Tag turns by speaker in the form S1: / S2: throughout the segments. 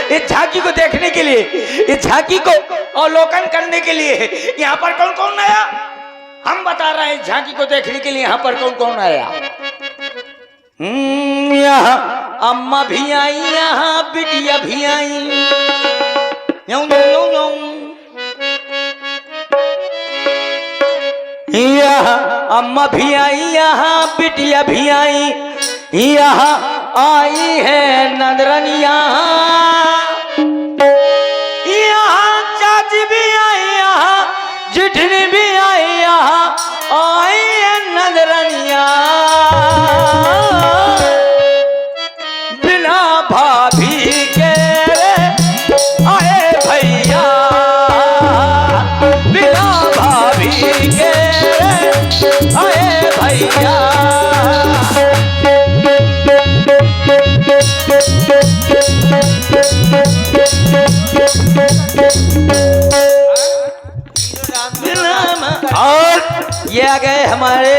S1: इस झांकी को देखने के लिए, इस झांकी को अवलोकन करने के लिए यहाँ पर कौन कौन आया, हम बता रहे हैं। झांकी को देखने के लिए यहाँ पर कौन कौन आया। यहाँ अम्मा भी आई, यहाँ बिटिया भी आई। यहाँ अम्मा भी आई, यहाँ बिटिया भी आई। यहाँ आई है नंदरनिया, यहाँ चाची भी आई, यहाँ जिठनी भी आई। यहाँ आई है नंदरनिया, बिना भाभी के आए भैया, बिना भाभी के आए भैया। और ये आ गए हमारे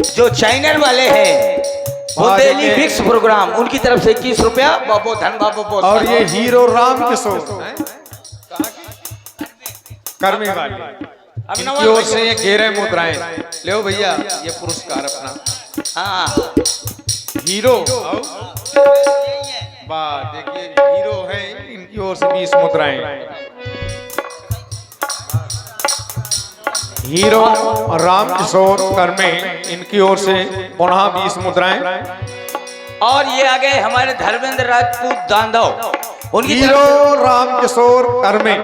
S1: जो चैनल वाले हैं, वो डेली फिक्स प्रोग्राम, उनकी तरफ से 21 रुपया। बाबो धन बाबो।
S2: और ये हीरो राम किशोर कर्मी वाली, इनकी ओर से ये 11 मुद्राएं ले भैया, ये पुरस्कार अपना।
S1: हाँ
S2: हीरो, वाह देखिए हीरो है, इनकी ओर से 20 मुद्राएं। हीरो राम किशोर कर्मे, इनकी ओर से पुनः 20 मुद्राएं।
S1: और ये आ गए हमारे धर्मेंद्र राजपूत दांदव, उनकी
S2: हीरो राम किशोर कर्मे।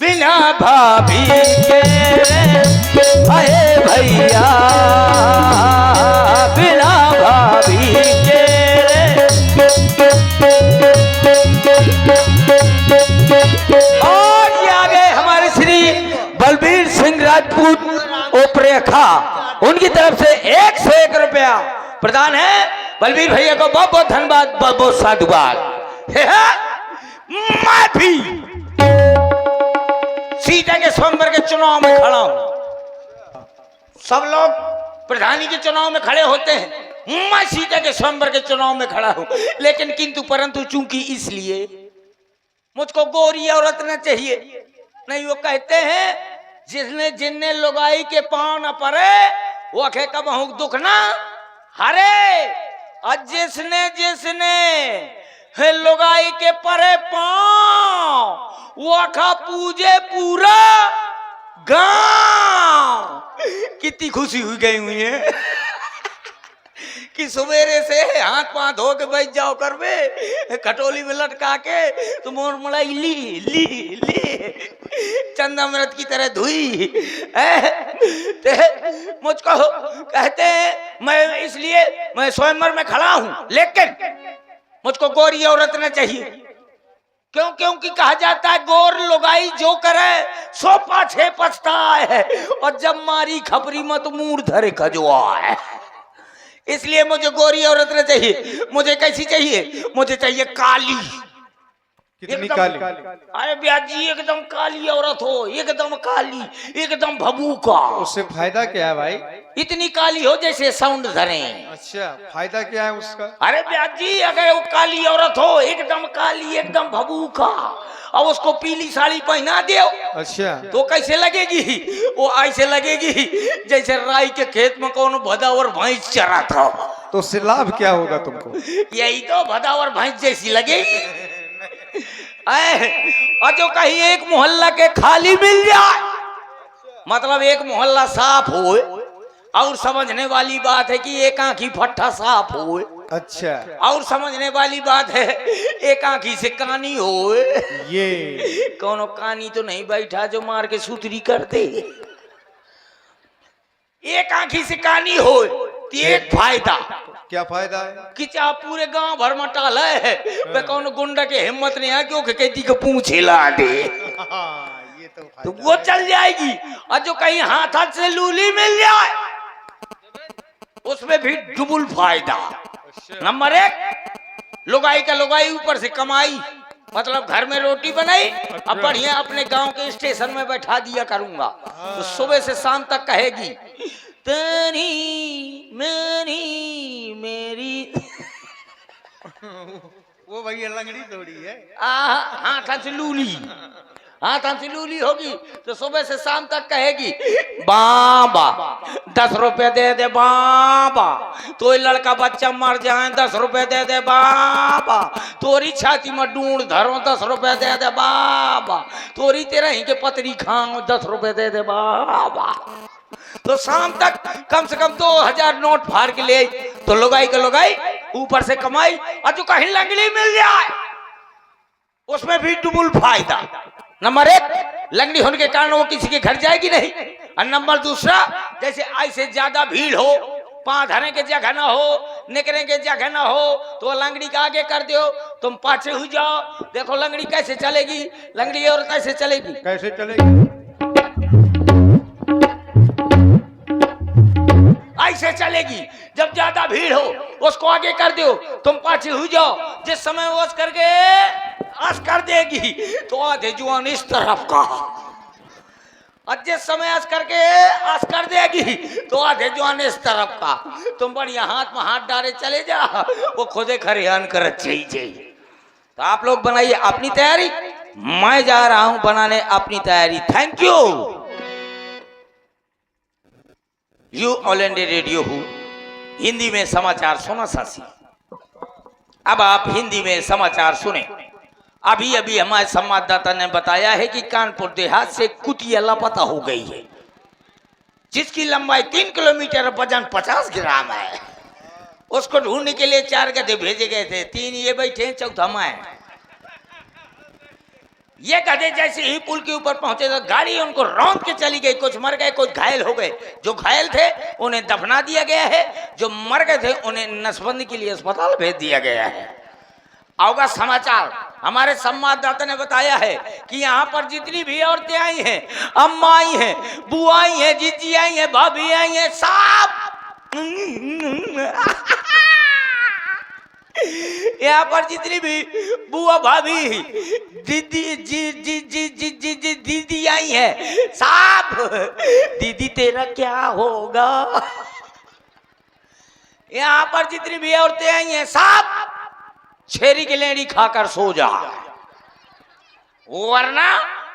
S1: बिना भाभी के आए भैया, बिना भाभी के। और ये आ गए हमारे श्री बलबीर सिंह राजपूत ओपरेखा, उनकी तरफ से 101 रुपया प्रदान है। बलबीर भैया को बहुत बहुत धन्यवाद, बहुत बहुत साधुवाद। मैं भी सीता के स्वयंवर के चुनाव में खड़ा हूं। सब लोग प्रधानी के चुनाव में खड़े होते हैं, मैं सीता के स्वयंवर के चुनाव में खड़ा हूं। लेकिन किंतु परंतु चूंकि इसलिए मुझको गोरी औरत न चाहिए। नहीं, वो कहते हैं जिसने जिन्ने लुगाई के पांव न परे वो अखे कब दुख ना हरे। और जिसने जिसने लुगाई के परे पांव वो अखा पूजे पूरा गांव। कितनी खुशी हुई गई हुई है कि सवेरे से हाथ पांव धो के बैठ जाओ कर बे, खटोली में लटका के तो मोर मलाई ली ली ली चंदामृत की तरह धुई। मुझको कहते हैं मैं स्वयंवर में खड़ा हूं, लेकिन मुझको गोरी औरत न चाहिए। क्यों? क्योंकि कहा जाता है गोर लुगाई जो करे सो पाछे पछता है, और जब मारी खपरी मत मूर धरे खजुआ है। इसलिए मुझे गोरी औरत न चाहिए। मुझे कैसी चाहिए? मुझे चाहिए काली।
S2: कितनी काली?
S1: अरे ब्याजी एकदम काली औरत हो, एकदम काली, एकदम भभूका।
S2: उससे फायदा क्या है भाई?
S1: इतनी काली हो जैसे साउंड धरे।
S2: अच्छा, फायदा क्या है उसका?
S1: अरे ब्याजी अगर वो काली औरत हो, एकदम काली, एकदम भभूका, और उसको पीली साड़ी पहना दो, अच्छा, तो कैसे लगेगी? वो ऐसे लगेगी जैसे राई के खेत में कौन भदावर भैंस चरा था।
S2: तो उससे लाभ क्या होगा तुमको?
S1: यही तो, भदावर भैंस जैसी लगेगी। और जो कहीं एक मोहल्ला के खाली मिल जाए, मतलब एक मोहल्ला साफ हो, और समझने वाली बात है कि एक आंखी फट्टा साफ हो। अच्छा, और समझने वाली बात है एक आंखी से कानी हो। ये कौनो कानी तो नहीं बैठा जो मार के सूतरी कर दे। एक आंखी से कानी हो तो एक फायदा।
S2: क्या फायदा है? कि
S1: आप पूरे गांव भर में टाल है, कौन गुंडा के हिम्मत नहीं है क्यों कहती को पूछ हिला दे। ये तो वो चल जाएगी। और जो कहीं हाथ हाथ से लूली मिल जाए उसमें भी डबल फायदा। नंबर 1 लुगाई का लुगाई ऊपर से कमाई, मतलब घर में रोटी बनाई, अब बढ़िया अपने गांव के स्टेशन में बैठा दिया करूंगा। तो सुबह से शाम तक कहेगी तेरी मेरी मेरी
S3: वो भैया लंगड़ी थोड़ी है।
S1: हाथ से लूली, हाथ से लूली होगी तो सुबह से शाम तक कहेगी बाबा 10 रुपए दे दे बाबा, तो लड़का बच्चा मर जाए 10 रुपए दे दे बाबा, तोरी छाती में ढूंढ धरो 10 रुपए दे दे बाबा, तोरी तेरा ही के पतरी खाओ 10 रुपए दे दे बाबा। तो शाम तक कम से कम 2000 नोट फाड़ के ले, तो लुगाई का लुगाई ऊपर से कमाई, और जो कहीं लंगड़ी मिल जाए उसमें भी डबल फायदा। नंबर 1 लंगड़ी होने के कारण वो किसी के घर जाएगी नहीं, और नंबर दूसरा जैसे ऐसे ज्यादा भीड़ हो, पांव धरने के जगह ना हो, निकलने के जगह ना हो, तो लंगड़ी का आगे कर दो, तुम पाछे हो जाओ। देखो लंगड़ी कैसे चलेगी, लंगड़ी और कैसे चलेगी,
S3: कैसे चलेगी?
S1: ऐसे चलेगी। जब ज्यादा भीड़ हो उसको आगे कर दो, तुम पाछे हो जाओ। जिस समय वो करके आस कर देगी तो आधे जुआन इस तरफ का, और जिस समय आस करके आस कर देगी तो आधे जुआन इस तरफ का। तुम बढ़िया हाथ में हाथ डाले चले जा, वो खुदे खरियान कर चाहिए। तो आप लोग बनाइए अपनी तैयारी, मैं जा रहा हूं बनाने अपनी तैयारी। Thank you. You all India radio हूँ, हिंदी में समाचार सुना सासी। अब आप हिंदी में समाचार सुने। अभी अभी हमारे संवाददाता ने बताया है कि कानपुर देहात से कुतिया लापता हो गई है, जिसकी लंबाई 3 किलोमीटर, वजन 50 ग्राम है। उसको ढूंढने के लिए 4 गधे भेजे गए थे, 3 ये बैठे, चौथा मैं। ये गधे जैसे ही पुल के ऊपर पहुंचे तो गाड़ी उनको रौंद के चली गई। कुछ मर गए, कुछ घायल हो गए। जो घायल थे उन्हें दफना दिया गया है, जो मर गए थे उन्हें नसबंदी के लिए अस्पताल भेज दिया गया है। अवगत समाचार हमारे संवाददाता ने बताया है कि यहाँ पर जितनी भी औरतें आई हैं, अम्मा आई हैं, बुआ आई हैं, जीजी आई हैं, भाभी आई हैं, सब यहाँ पर जितनी भी बुआ भाभी दीदी जी जी जी जी जी जी दीदी आई है, साहब दीदी तेरा क्या होगा। यहाँ पर जितनी भी औरतें आई हैं, साहब छेरी की लेड़ी खाकर सो जा, वरना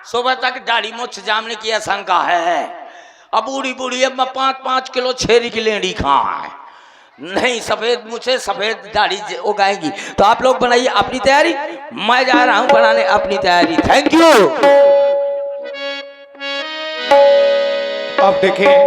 S1: सुबह तक दाढ़ी मुछ जामने की आशंका है। अब बूढ़ी बूढ़ी अब 5-5 किलो छेरी की लेड़ी खाए, नहीं सफेद मुझे सफेद दाढ़ी उगाएगी। तो आप लोग बनाइए अपनी तैयारी, मैं जा रहा हूं बनाने अपनी तैयारी। Thank you.
S3: अब देखिए